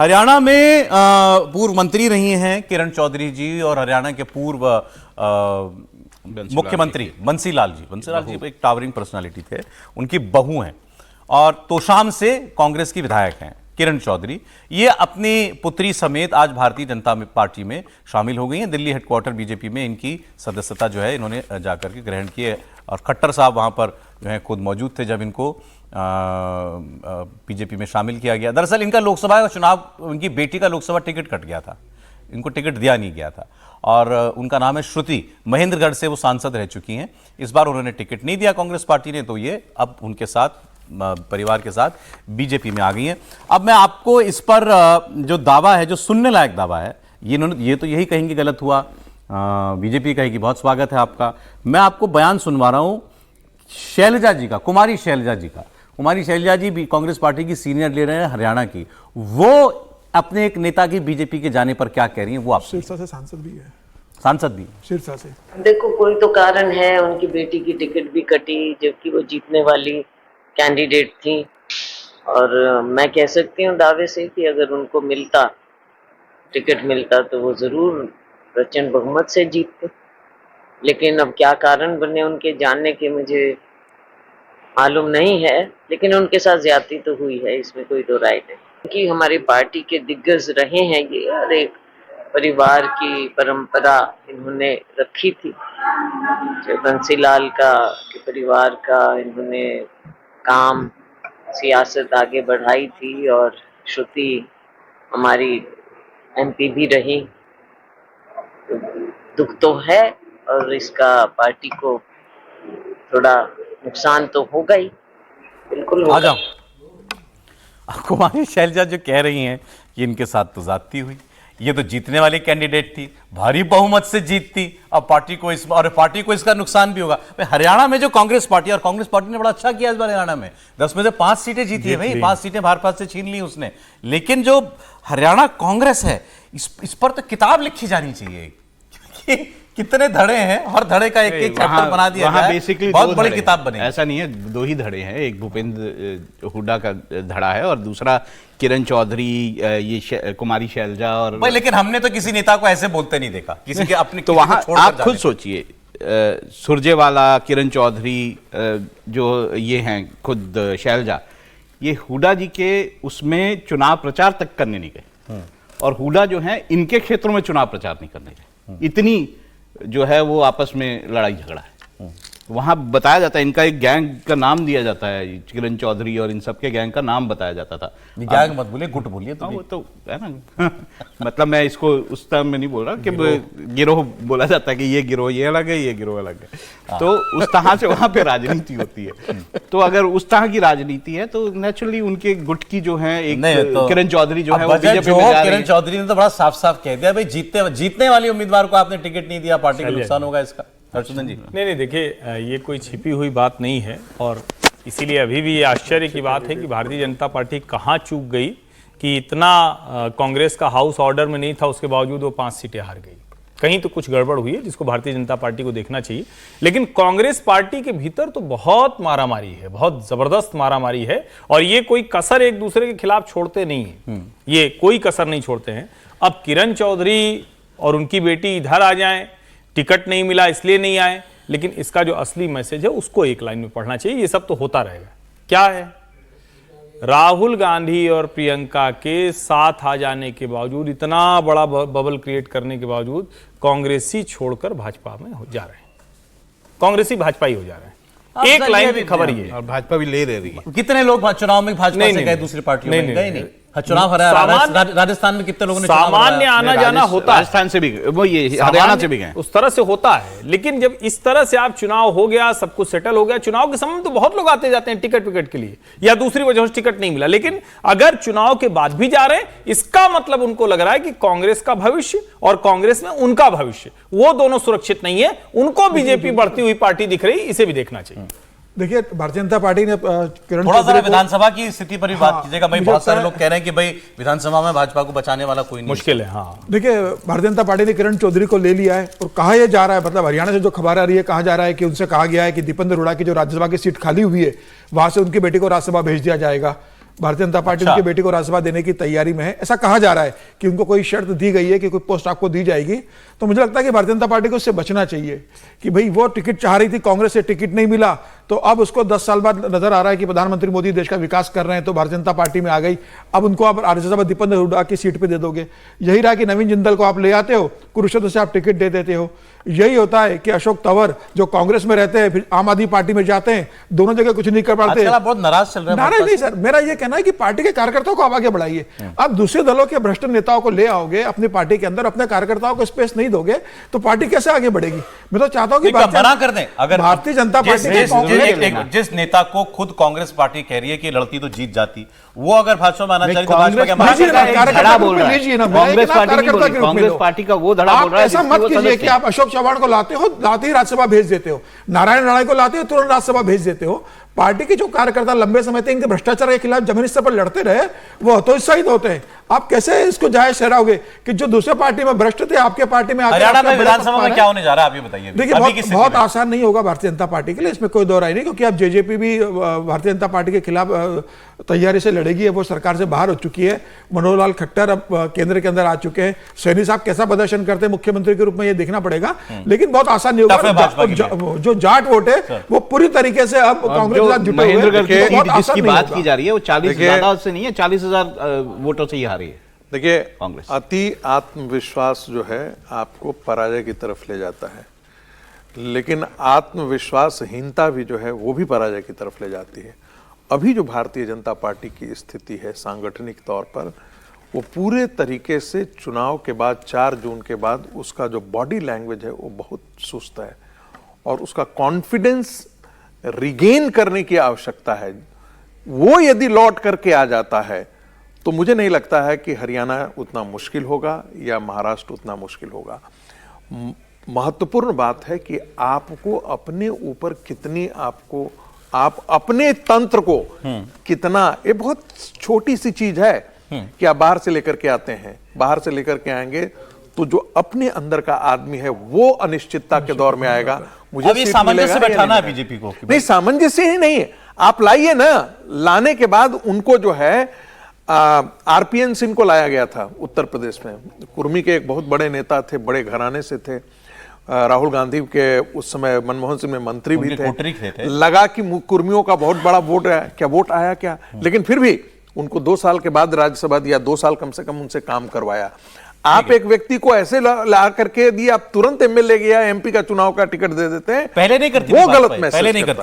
हरियाणा में पूर्व मंत्री रही हैं किरण चौधरी जी और हरियाणा के पूर्व मुख्यमंत्री बंसीलाल जी एक टावरिंग पर्सनालिटी थे, उनकी बहू हैं और तोशाम से कांग्रेस की विधायक हैं किरण चौधरी। ये अपनी पुत्री समेत आज भारतीय जनता पार्टी में शामिल हो गई हैं। दिल्ली हेडक्वार्टर बीजेपी में इनकी सदस्यता जो है इन्होंने जाकर के ग्रहण की है और खट्टर साहब वहां पर जो है खुद मौजूद थे जब इनको बीजेपी में शामिल किया गया। दरअसल इनका लोकसभा का चुनाव, उनकी बेटी का लोकसभा टिकट कट गया था, इनको टिकट दिया नहीं गया था और उनका नाम है श्रुति, महेंद्रगढ़ से वो सांसद रह चुकी हैं। इस बार उन्होंने टिकट नहीं दिया कांग्रेस पार्टी ने, तो ये अब उनके साथ परिवार के साथ बीजेपी में आ गई हैं। अब मैं आपको इस पर जो दावा है, जो सुनने लायक दावा है, ये तो यही कहेंगे गलत हुआ, बीजेपी कहेगी बहुत स्वागत है आपका। मैं आपको बयान सुनवा रहा हूं शैलजा जी का, कुमारी शैलजा जी का। कुमारी शैलजा जी भी कांग्रेस पार्टी की सीनियर लीडर है हरियाणा की, वो अपने एक नेता की बीजेपी के जाने पर क्या कह रही हैं वो आप। सिरसा से सांसद भी है, सांसद भी सिरसा से। देखो, कोई तो कारण है, उनकी बेटी की टिकट भी कटी जबकि वो जीतने वाली कैंडिडेट थी। और मैं कह सकती हूँ दावे से कि अगर उनको टिकट मिलता तो वो जरूर प्रचंड बहुमत से जीतते। लेकिन अब क्या कारण बने उनके जानने के मुझे मालूम नहीं है, लेकिन उनके साथ ज्यादती तो हुई है, इसमें कोई दो राय नहीं। क्योंकि हमारी पार्टी के दिग्गज रहे हैं ये, और एक परिवार की परंपरा इन्होंने रखी थी, जो बंसीलाल के परिवार का इन्होंने काम, सियासत आगे बढ़ाई थी। और श्रुति हमारी एमपी भी रही। दुख तो है और इसका पार्टी को थोड़ा नुकसान तो होगा ही, बिल्कुल होगा। आ जाओ। कुमारी शैलजा जो कह रही हैं कि इनके साथ तो ज्यादती हुई, ये तो जीतने वाली कैंडिडेट थी, भारी बहुमत से जीतती, अब पार्टी को इसका नुकसान भी होगा। हरियाणा में जो कांग्रेस पार्टी, और कांग्रेस पार्टी ने बड़ा अच्छा किया इस बार हरियाणा में, 10 में से 5 सीटें जीती है भाई, 5 सीटें भाजपा से छीन ली उसने। लेकिन जो हरियाणा कांग्रेस है, इस पर तो किताब लिखी जानी चाहिए। कितने धड़े हैं, हर धड़े का एक एक चैप्टर बना दिया गया है, बेसिकली बहुत बड़ी किताब बने। ऐसा नहीं है, 2 ही धड़े हैं, एक भूपेंद्र हुड्डा का धड़ा है और दूसरा किरण चौधरी, ये कुमारी शैलजा। और भाई लेकिन हमने तो किसी नेता को ऐसे बोलते नहीं देखा, किसी के अपने तो वहां आप खुद सोचिए, सुरजेवाला, किरण चौधरी, जो ये हैं खुद शैलजा, ये हुड्डा जी के उसमें चुनाव प्रचार तक करने नहीं गए और हुड्डा जो है इनके क्षेत्रों में चुनाव प्रचार नहीं करने गए। इतनी जो है वो आपस में लड़ाई झगड़ा है। वहां बताया जाता है, इनका एक गैंग का नाम दिया जाता है, किरण चौधरी और इन सबके गैंग का नाम बताया जाता था। गैंग मत बोलिए, गुट बोलिए। तो वो तो है ना। मतलब मैं इसको उस टर्म में नहीं बोल रहा कि गिरोह बोला जाता है कि ये गिरोह ये अलग है, ये गिरोह अलग है। तो उस तरह से वहां पे राजनीति होती है। तो अगर उस तरह की राजनीति है तो नेचुरली उनके गुट की जो है एक किरण चौधरी जो है वो बीजेपी में जा रही है। किरण चौधरी ने तो बड़ा साफ साफ कह दिया भाई, जीतने वाली उम्मीदवार को आपने टिकट नहीं दिया, पार्टी को नुकसान होगा इसका। हर्षवर्धन जी, नहीं देखिए, ये कोई छिपी हुई बात नहीं है और इसीलिए अभी भी ये आश्चर्य की बात है कि भारतीय जनता पार्टी कहाँ चूक गई कि इतना कांग्रेस का हाउस ऑर्डर में नहीं था, उसके बावजूद वो 5 सीटें हार गई। कहीं तो कुछ गड़बड़ हुई है जिसको भारतीय जनता पार्टी को देखना चाहिए। लेकिन कांग्रेस पार्टी के भीतर तो बहुत मारामारी है, बहुत जबरदस्त मारामारी है और ये कोई कसर एक दूसरे के खिलाफ छोड़ते नहीं है, ये कोई कसर नहीं छोड़ते हैं। अब किरण चौधरी और उनकी बेटी इधर आ जाएं, टिकट नहीं मिला इसलिए नहीं आए, लेकिन इसका जो असली मैसेज है उसको एक लाइन में पढ़ना चाहिए। ये सब तो होता रहेगा। क्या है? राहुल गांधी और प्रियंका के साथ आ जाने के बावजूद, इतना बड़ा बबल क्रिएट करने के बावजूद, कांग्रेसी छोड़कर भाजपा में जा रहे हैं, कांग्रेसी भाजपाई हो जा रहे हैं। एक लाइन की खबर ये, और भाजपा भी ले रही है। कितने लोग चुनाव में भाजपा से गए, दूसरी पार्टियों में गए नहीं। चुनाव हरा, राजस्थान में कितने लोगों ने सामान्य आना जाना होता है, राजस्थान से भी वो, ये हरियाणा से भी गए, उस तरह से होता है। लेकिन जब इस तरह से आप चुनाव हो गया, सब कुछ सेटल हो गया, चुनाव के समय में तो बहुत लोग आते जाते हैं टिकट के लिए या दूसरी वजह से टिकट नहीं मिला, लेकिन अगर चुनाव के बाद भी जा रहे हैं, इसका मतलब उनको लग रहा है कि कांग्रेस का भविष्य और कांग्रेस में उनका भविष्य, वो दोनों सुरक्षित नहीं है। उनको बीजेपी बढ़ती हुई पार्टी दिख रही, इसे भी देखना चाहिए। देखिए, भारतीय जनता पार्टी ने किरण थोड़ा सा विधानसभा की स्थिति पर भी बात कीजिएगा भाई। बहुत सारे लोग कह रहे हैं कि भाई विधानसभा में भाजपा को बचाने वाला कोई नहीं, मुश्किल है। हाँ, देखिए, भारतीय जनता पार्टी ने किरण चौधरी को ले लिया है और कहा यह जा रहा है, मतलब हरियाणा से जो खबर आ रही है, कहा जा रहा है कि उनसे कहा गया है कि दीपेंद्र हुड्डा की जो राज्यसभा की सीट खाली हुई है वहां से उनकी बेटी को राज्यसभा भेज दिया जाएगा। भारतीय जनता पार्टी अच्छा। उनकी बेटी को राज्यसभा देने की तैयारी में है। ऐसा कहा जा रहा है कि उनको कोई शर्त दी गई है कि कोई पोस्ट आपको दी जाएगी। तो मुझे लगता है कि भारतीय जनता पार्टी को उससे बचना चाहिए कि भाई वो टिकट चाह रही थी, कांग्रेस से टिकट नहीं मिला, तो अब उसको 10 साल बाद नजर आ रहा है कि प्रधानमंत्री मोदी देश का विकास कर रहे हैं, तो भारतीय जनता पार्टी में आ गई। अब उनको आप राज्यसभा दीपेंद्र हुड्डा की सीट पे दे दोगे। यही रहा कि नवीन जिंदल को आप ले आते हो, कुरुक्षेत्र से आप टिकट दे देते हो। यही होता है कि अशोक तंवर जो कांग्रेस में रहते हैं फिर आम आदमी पार्टी में जाते हैं, दोनों जगह कुछ नहीं कर पाते। आजकल आप बहुत नाराज चल रहे हैं। नाराज नहीं सर, मेरा ये कहना है कि पार्टी के कार्यकर्ताओं को आप आगे बढ़ाइए। आप दूसरे दलों के भ्रष्ट नेताओं को ले आओगे अपनी पार्टी के अंदर, अपने कार्यकर्ताओं को स्पेस नहीं दोगे तो पार्टी कैसे आगे बढ़ेगी? मैं तो चाहता हूं कि मना कर दें। अगर भारतीय जनता पार्टी के जिस नेता को खुद कांग्रेस पार्टी कह रही है कि लड़ती तो जीत जाती, वो अगर भाजपा में आना चाहे तो भाजपा के कांग्रेस पार्टी का वो धड़ा बोल रहा है। ऐसा मत कीजिए कि आप अशोक चव्हाण को लाते हो, लाते ही राज्यसभा भेज देते हो, नारायण राणे को लाते हो तुरंत राज्यसभा भेज देते हो। पार्टी के जो कार्यकर्ता लंबे समय तक इनके भ्रष्टाचार के खिलाफ जमीनी स्तर पर लड़ते रहे, वो हतोत्साहित होते हैं। आप कैसे इसको जायज ठहराओगे कि जो दूसरे पार्टी में भ्रष्ट थे आपके पार्टी में हरियाणा में विधानसभा में क्या होने जा रहा है आप ये बताइए। देखिए बहुत आसान नहीं होगा भारतीय जनता पार्टी के लिए, इसमें कोई दो राय नहीं, क्योंकि अब जेजेपी भी भारतीय जनता पार्टी के खिलाफ तैयारी से लड़ेगी। वो सरकार से बाहर हो चुकी है। मनोहर लाल खट्टर अब केंद्र के अंदर आ चुके हैं। सैनी साहब कैसा प्रदर्शन करते हैं मुख्यमंत्री के रूप में ये देखना पड़ेगा, लेकिन बहुत आसान नहीं होगा। जो जाट वोट है वो पूरी तरीके से अब कांग्रेस के साथ जुटे हुए हैं। जिसकी बात की जा रही है वो 40 ज्यादा से नहीं है, 40,000 वोटों से ही हारी है। देखिए, कांग्रेस अति आत्मविश्वास जो है आपको पराजय की तरफ ले जाता है, लेकिन आत्मविश्वासहीनता भी जो है वो भी पराजय की तरफ ले जाती है। अभी जो भारतीय जनता पार्टी की स्थिति है सांगठनिक तौर पर, वो पूरे तरीके से चुनाव के बाद 4 जून के बाद उसका जो बॉडी लैंग्वेज है वो बहुत सुस्त है और उसका कॉन्फिडेंस रिगेन करने की आवश्यकता है। वो यदि लौट करके आ जाता है तो मुझे नहीं लगता है कि हरियाणा उतना मुश्किल होगा या महाराष्ट्र उतना मुश्किल होगा। महत्वपूर्ण बात है कि आपको अपने ऊपर कितनी आप अपने तंत्र को कितना, ये बहुत छोटी सी चीज है कि आप बाहर से लेकर के आते हैं, बाहर से लेकर के आएंगे तो जो अपने अंदर का आदमी है वो अनिश्चितता के दौर में आएगा। मुझे अभी सामंजस्य बैठाना है बीजेपी को। नहीं, सामंजस्य ही नहीं है, आप लाइए ना। लाने के बाद उनको जो है आरपीएन सिंह को लाया गया था उत्तर प्रदेश में। कुर्मी के एक बहुत बड़े नेता थे, बड़े घराने से थे। राहुल गांधी के उस समय मनमोहन सिंह में मंत्री भी थे। लगा कि कुर्मियों का बहुत बड़ा वोट है, क्या वोट आया क्या, लेकिन फिर भी उनको 2 साल के बाद राज्यसभा दिया, 2 साल कम से कम उनसे काम करवाया। आप एक व्यक्ति को ऐसे ला करके दिया, आप तुरंत एमएलए या एमपी का चुनाव का टिकट दे देते हैं, पहले नहीं करती वो थी गलत पहले मैसेज नहीं करती थी।